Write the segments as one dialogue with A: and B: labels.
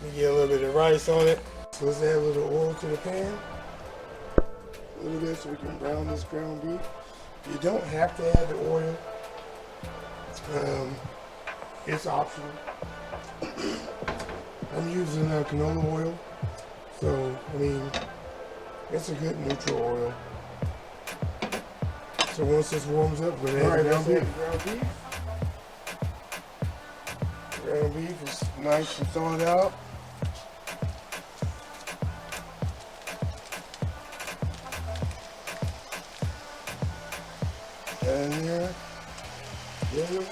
A: Let me get a little bit of rice on it. So let's add a little oil to the pan. A little bit so we can brown this ground beef. You don't have to add the oil. It's optional. I'm using canola oil. So, I mean, it's a good neutral oil. So once this warms up, we're going to add the ground beef. Ground beef is nice and thawed out. And there. Yeah.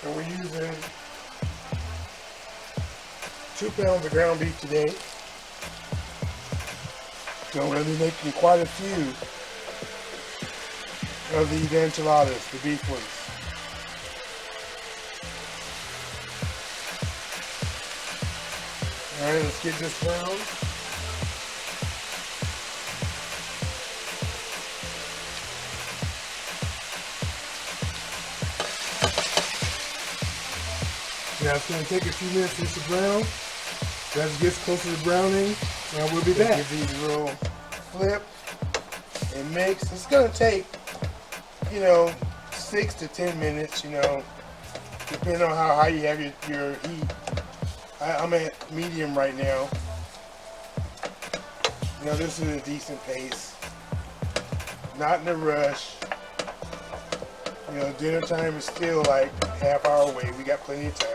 A: And we're using 2 pounds of ground beef today. So we're going to be making quite a few of these enchiladas, the beef ones. Alright, let's get this brown. Now it's going to take a few minutes for this to brown. As it gets closer to browning, and we'll be back. Give these a little flip and mix. It's going to take, 6 to 10 minutes, depending on how high you have your heat. I'm at medium right now. This is a decent pace. Not in a rush. Dinner time is still like half hour away. We got plenty of time.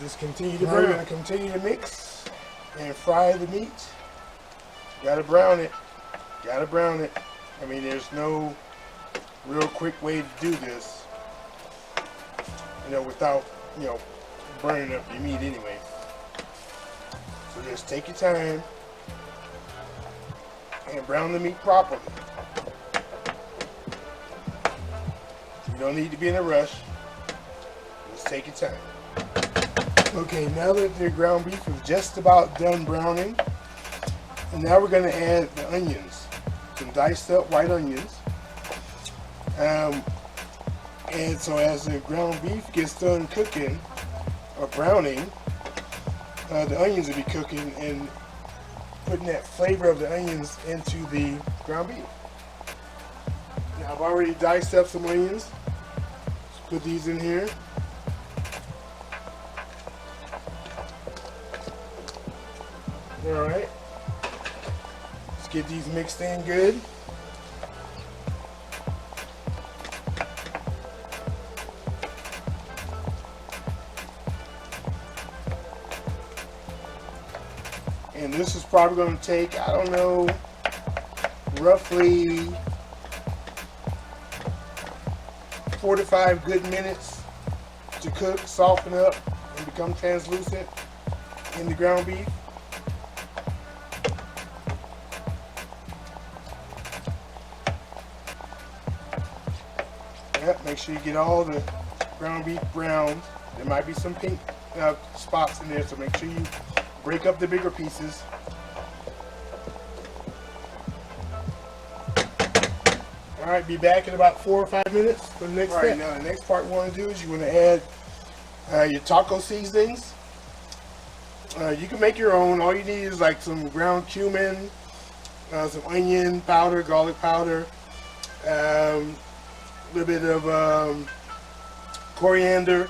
A: Just continue to brown. We're going to continue to mix and fry the meat. Gotta brown it. Gotta brown it. I mean, there's no real quick way to do this, without, burning up your meat anyway. So just take your time and brown the meat properly. You don't need to be in a rush. Just take your time. Okay, now that the ground beef is just about done browning, and now we're going to add the onions, some diced up white onions. And so as the ground beef gets done cooking or browning, the onions will be cooking and putting that flavor of the onions into the ground beef. Now I've already diced up some onions. Let's put these in here. Alright, let's get these mixed in good. And this is probably going to take, I don't know, roughly 4 to 5 good minutes to cook, soften up, and become translucent in the ground beef. Yep, make sure you get all the ground beef browned. There might be some pink spots in there, so make sure you break up the bigger pieces. Alright, be back in about 4 or 5 minutes for the next step. Now the next part you want to do is you want to add your taco seasonings. You can make your own. All you need is like some ground cumin, some onion powder, garlic powder, a little bit of coriander,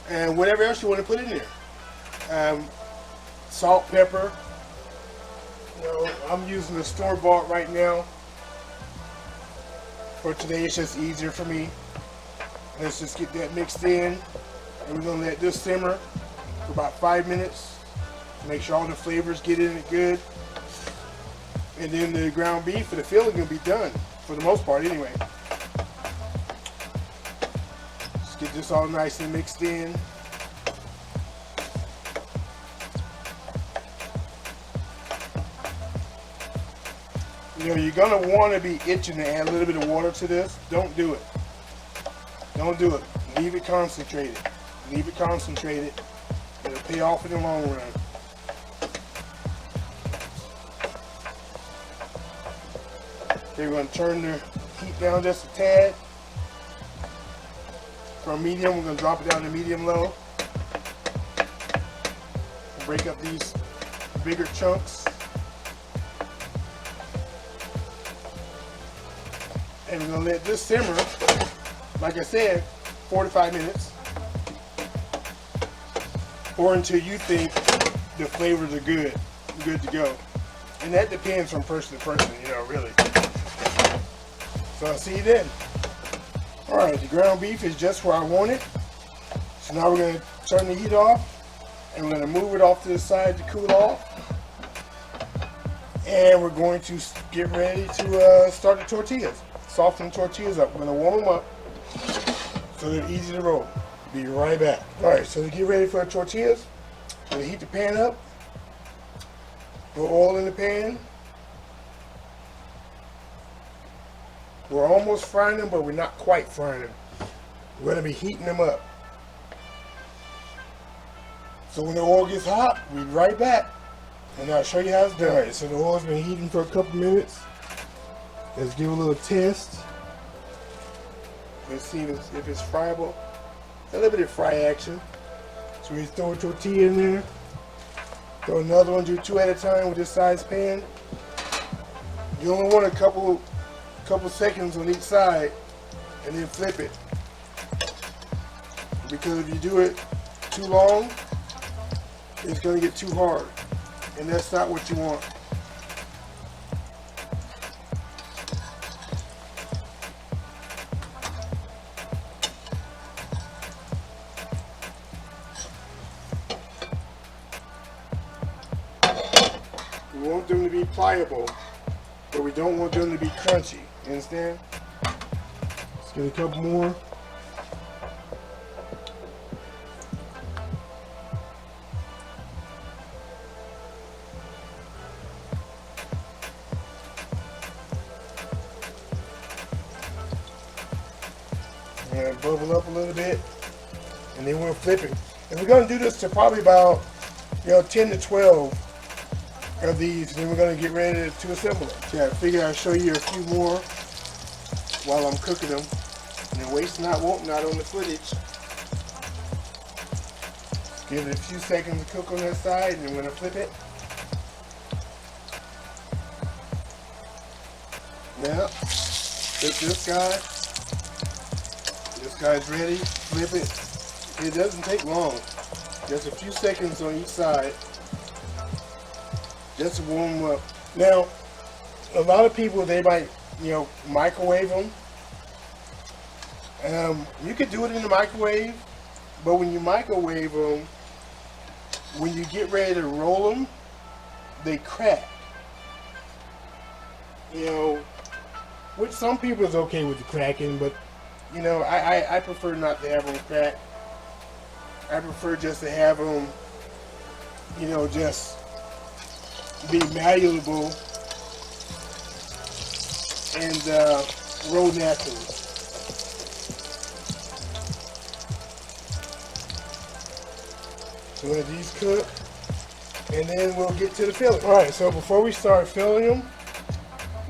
A: and whatever else you want to put in there. Salt, pepper. I'm using the store-bought right now. For today, it's just easier for me. Let's just get that mixed in, and we're gonna let this simmer for about 5 minutes. Make sure all the flavors get in it good, and then the ground beef for the filling will be done for the most part anyway. Just get this all nice and mixed in. You're going to want to be itching to add a little bit of water to this. Don't do it. Don't do it. Leave it concentrated. Leave it concentrated. It'll pay off in the long run. Okay, we're going to turn the heat down just a tad. From medium, we're going to drop it down to medium low. Break up these bigger chunks. And we're going to let this simmer, like I said, 4 to 5 minutes. Or until you think the flavors are good to go. And that depends from person to person, you know, really. So I'll see you then. Alright, the ground beef is just where I want it. So now we're going to turn the heat off. And we're going to move it off to the side to cool off. And we're going to get ready to start the tortillas. Soften the tortillas up. We're going to warm them up so they're easy to roll. Be right back. Alright, so to get ready for the tortillas, we're going to heat the pan up. Put oil in the pan. We're almost frying them, but we're not quite frying them. We're going to be heating them up. So when the oil gets hot, we'll be right back. And I'll show you how it's done. Alright, so the oil's been heating for a couple minutes. Let's give it a little test. Let's see if it's friable. A little bit of fry action. So we throw a tortilla in there. Throw another one, do 2 at a time with this size pan. You only want a couple seconds on each side and then flip it. Because if you do it too long, it's going to get too hard. And that's not what you want. We want them to be pliable, but we don't want them to be crunchy. You understand? Let's get a couple more. And bubble up a little bit, and then we'll flip it. And we're going to do this to probably about 10 to 12 of these, and then we're going to get ready to assemble them. So I figure I'll show you a few more while I'm cooking them. And waste not, want not on the footage. Give it a few seconds to cook on that side, and then we're going to flip it. Now, flip this guy. This guy's ready. Flip it. It doesn't take long. Just a few seconds on each side. Just to warm them up. Now, a lot of people, they might, microwave them. You could do it in the microwave, but when you microwave them, when you get ready to roll them, they crack. Which some people is okay with the cracking, but I prefer not to have them crack. I prefer just to have them, just be malleable and roll naturally. So let these cook, and then we'll get to the filling. Alright, so before we start filling them,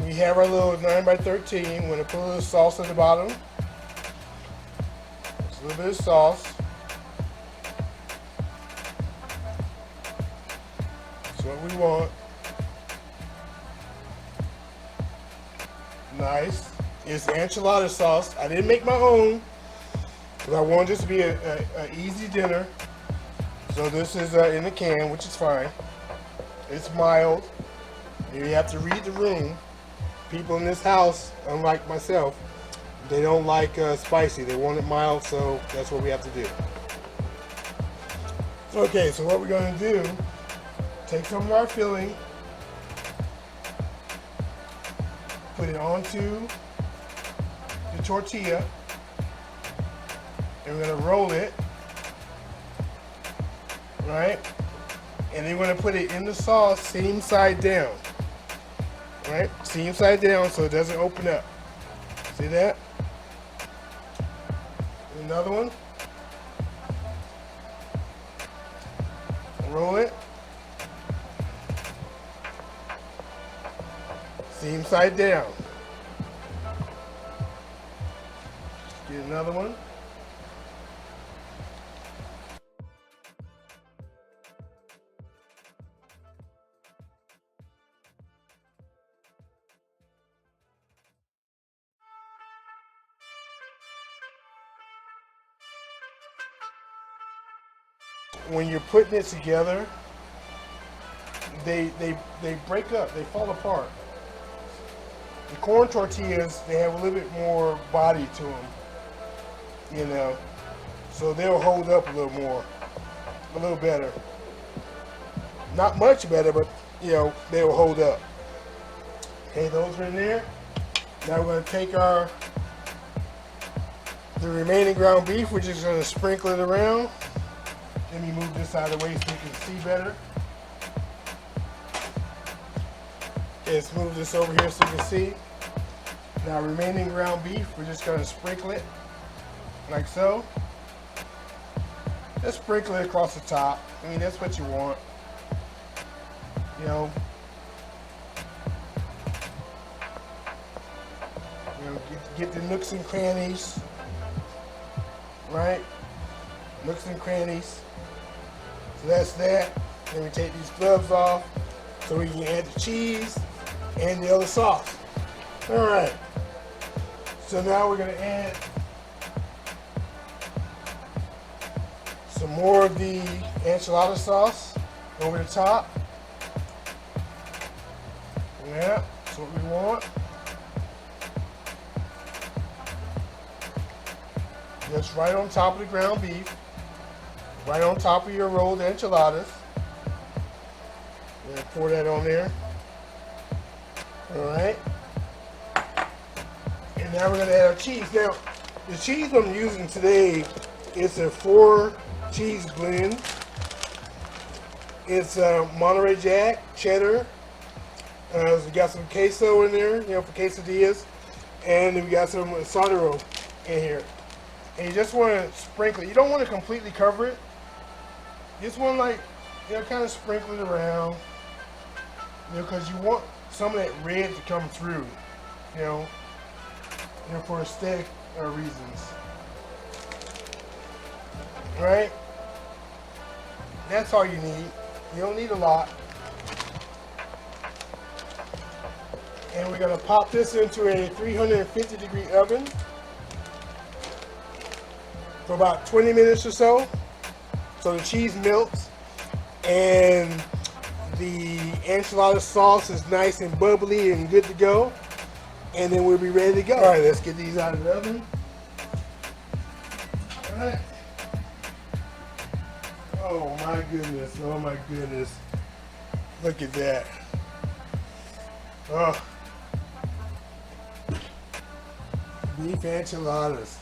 A: we have our little 9x13. We're going to put a little sauce at the bottom. Just a little bit of sauce. That's what we want. Nice. It's enchilada sauce. I didn't make my own because I wanted this to be an easy dinner. So this is in the can, which is fine. It's mild. You have to read the room. People in this house, unlike myself, they don't like spicy. They want it mild, so that's what we have to do. Okay, so what we're going to do, take some of our filling, put it onto the tortilla, and we're going to roll it, right? And then we're going to put it in the sauce seam side down. Right? Seam side down so it doesn't open up. See that? Another one. Roll it. Seam side down. Get another one. When you're putting it together, they break up, they fall apart. The corn tortillas, they have a little bit more body to them, you know, so they'll hold up a little more, a little better. Not much better, but you know, they'll hold up. Okay, those are in there. Now we're going to take the remaining ground beef, we're just going to sprinkle it around. Let me move this out of the way so you can see better. Okay, let's move this over here so you can see. Now remaining ground beef, we're just going to sprinkle it like so. Just sprinkle it across the top. I mean, that's what you want. You know, get the nooks and crannies, right? Nooks and crannies. So that's that. Then we take these gloves off so we can add the cheese and the other sauce. All right. So now we're going to add some more of the enchilada sauce over the top. Yeah, that's what we want. Just right on top of the ground beef. Right on top of your rolled enchiladas. And pour that on there. Alright. And now we're going to add our cheese. Now, the cheese I'm using today is a 4 cheese blend. It's Monterey Jack, cheddar. We got some queso in there, you know, for quesadillas. And then we got some sodero in here. And you just want to sprinkle it. You don't want to completely cover it. You just want to, like, you know, kind of sprinkle it around. You know, because you want some of that red to come through. You know for aesthetic reasons. Right? That's all you need. You don't need a lot. And we're going to pop this into a 350-degree oven for about 20 minutes or so. So the cheese melts and the enchilada sauce is nice and bubbly and good to go. And then we'll be ready to go. All right, let's get these out of the oven. All right. Oh my goodness, oh my goodness. Look at that. Oh. Beef enchiladas.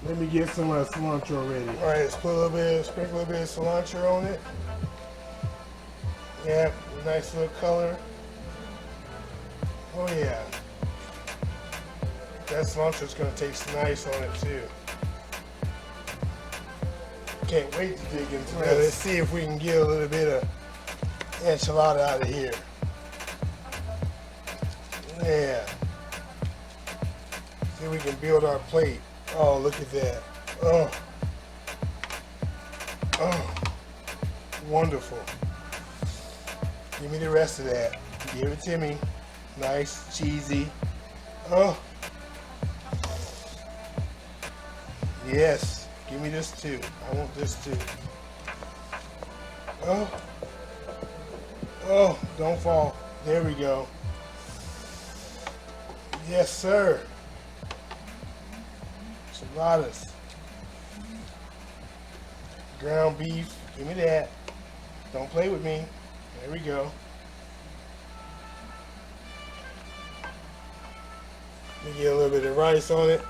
A: Let me get some cilantro ready. All right, let's put sprinkle a little bit of cilantro on it. Yeah, nice little color. Oh yeah. That cilantro's gonna taste nice on it too. Can't wait to dig into this. Let's see if we can get a little bit of enchilada out of here. Yeah. See if we can build our plate. Oh, look at that. Oh. Oh. Wonderful. Give me the rest of that. Give it to me. Nice, cheesy. Oh. Yes. Give me this too. I want this too. Oh. Oh, don't fall. There we go. Yes, sir. Enchiladas. Ground beef. Give me that. Don't play with me. There we go. Let me get a little bit of rice on it.